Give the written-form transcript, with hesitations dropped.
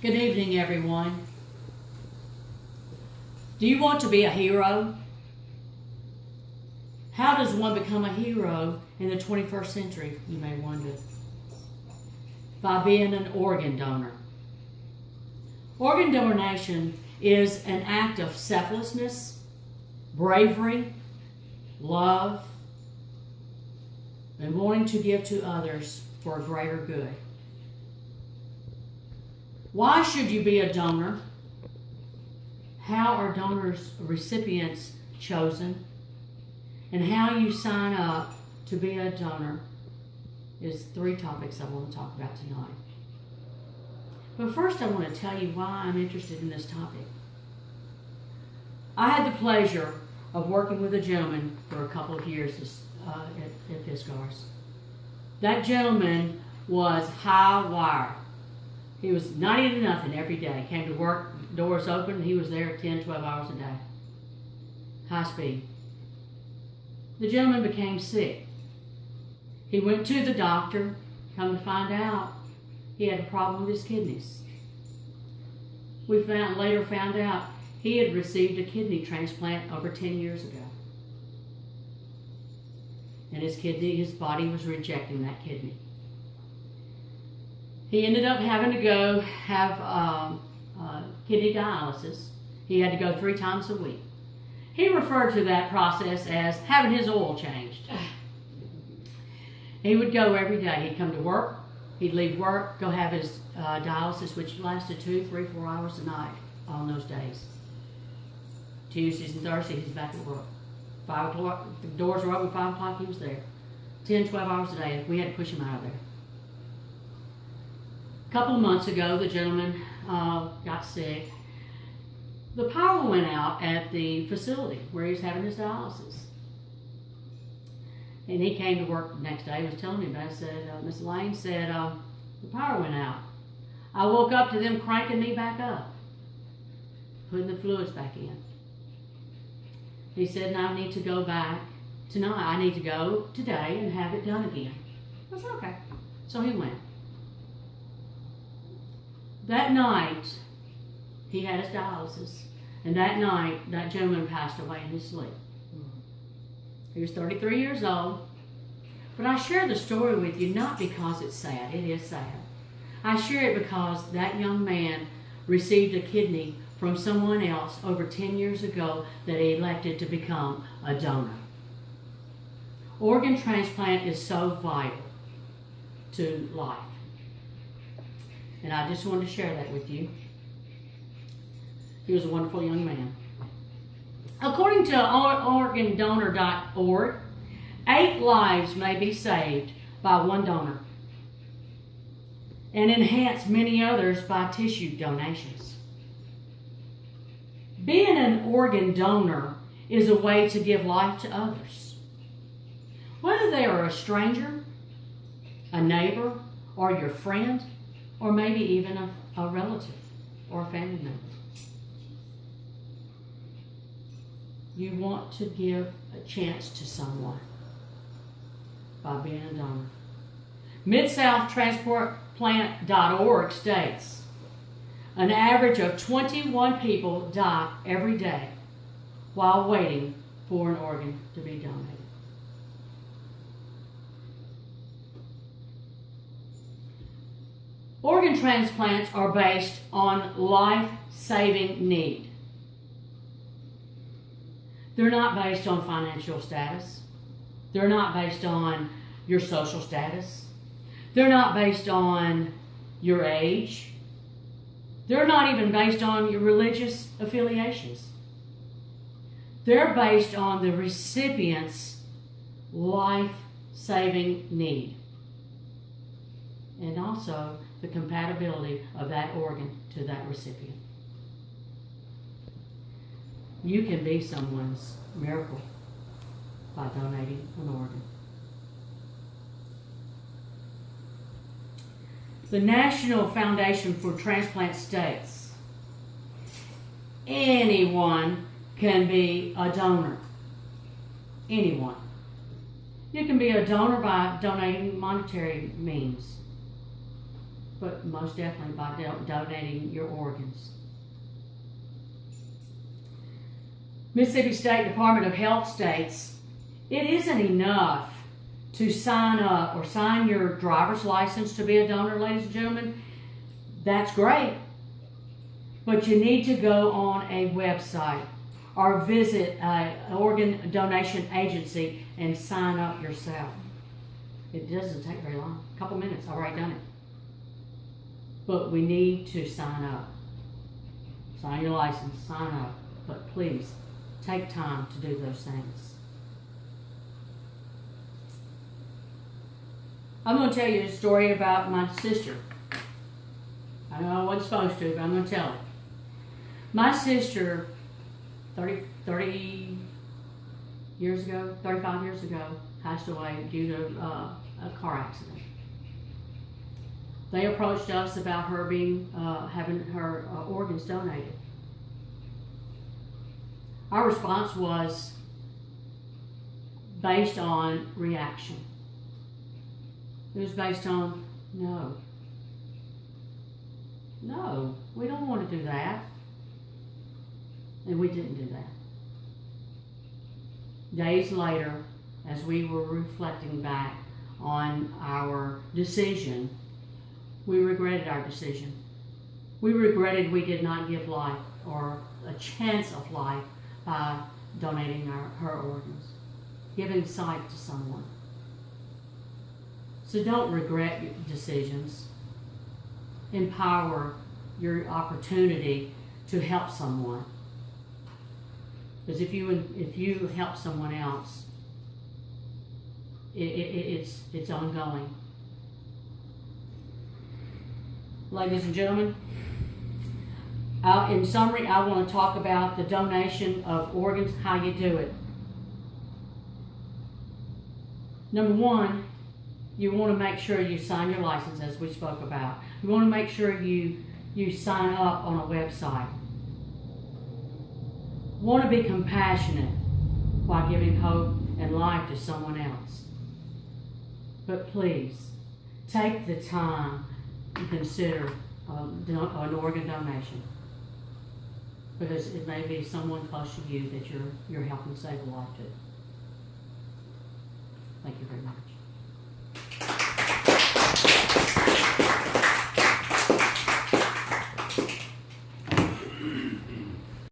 Good evening, everyone. Do you want to be a hero? How does one become a hero in the 21st century, you may wonder? By being an organ donor. Organ donation is an act of selflessness, bravery, love, and wanting to give to others for a greater good. Why should you be a donor? How are donors recipients chosen? And how you sign up to be a donor is 3 topics I want to talk about tonight. But first I want to tell you why I'm interested in this topic. I had the pleasure of working with a gentleman for a couple of years at Fiskars. That gentleman was high wire. He was 90 to nothing every day. Came to work, doors open, and he was there 10, 12 hours a day. High speed. The gentleman became sick. He went to the doctor. Come to find out, he had a problem with his kidneys. We later found out he had received a kidney transplant over 10 years ago. And his body was rejecting that kidney. He ended up having to go have kidney dialysis. He had to go 3 times a week. He referred to that process as having his oil changed. He would go every day. He'd come to work. He'd leave work, go have his dialysis, which lasted 2, 3, 4 hours a night on those days. Tuesdays and Thursdays, he's back at work. 5 o'clock, the doors were open, 5 o'clock, he was there. 10, 12 hours a day. We had to push him out of there. A couple of months ago, the gentleman got sick. The power went out at the facility where he was having his dialysis. And he came to work the next day. He was telling me about it. I said, Miss Elaine said, the power went out. I woke up to them cranking me back up, putting the fluids back in. He said, now I need to go back tonight. I need to go today and have it done again. I said, okay. So he went. That night, he had his dialysis. And that night, that gentleman passed away in his sleep. He was 33 years old. But I share the story with you not because it's sad. It is sad. I share it because that young man received a kidney from someone else over 10 years ago that he elected to become a donor. Organ transplant is so vital to life. And I just wanted to share that with you. He was a wonderful young man. According to organdonor.org, 8 lives may be saved by one donor and enhance many others by tissue donations. Being an organ donor is a way to give life to others. Whether they are a stranger, a neighbor, or your friend, or maybe even a relative or a family member. You want to give a chance to someone by being a donor. MidSouthTransportPlant.org states, an average of 21 people die every day while waiting for an organ to be donated. Organ transplants are based on life-saving need. They're not based on financial status. They're not based on your social status. They're not based on your age. They're not even based on your religious affiliations. They're based on the recipient's life-saving need. And also the compatibility of that organ to that recipient. You can be someone's miracle by donating an organ. The National Foundation for Transplant states, anyone can be a donor. Anyone. You can be a donor by donating monetary means. but most definitely by donating your organs. Mississippi State Department of Health states it isn't enough to sign up or sign your driver's license to be a donor, ladies and gentlemen. That's great, but you need to go on a website or visit an organ donation agency and sign up yourself. It doesn't take very long, a couple minutes, I've already done it. But we need to sign up. Sign your license, sign up, but please take time to do those things. I'm going to tell you a story about my sister. I know I wasn't supposed to, but I'm going to tell it. My sister, 35 years ago, passed away due to a car accident. They approached us about her having her organs donated. Our response was based on reaction. It was based on, no, we don't want to do that. And we didn't do that. Days later, as we were reflecting back on our decision, we regretted our decision. We regretted we did not give life or a chance of life by donating her organs, giving sight to someone. So don't regret your decisions. Empower your opportunity to help someone. Because if you help someone else, it's ongoing. Ladies and gentlemen, in summary, I want to talk about the donation of organs, how you do it. Number one, you want to make sure you sign your license, as we spoke about. You want to make sure you sign up on a website. Want to be compassionate while giving hope and life to someone else. But please, take the time to consider an organ donation, because it may be someone close to you that you're helping save a life to. Thank you very much.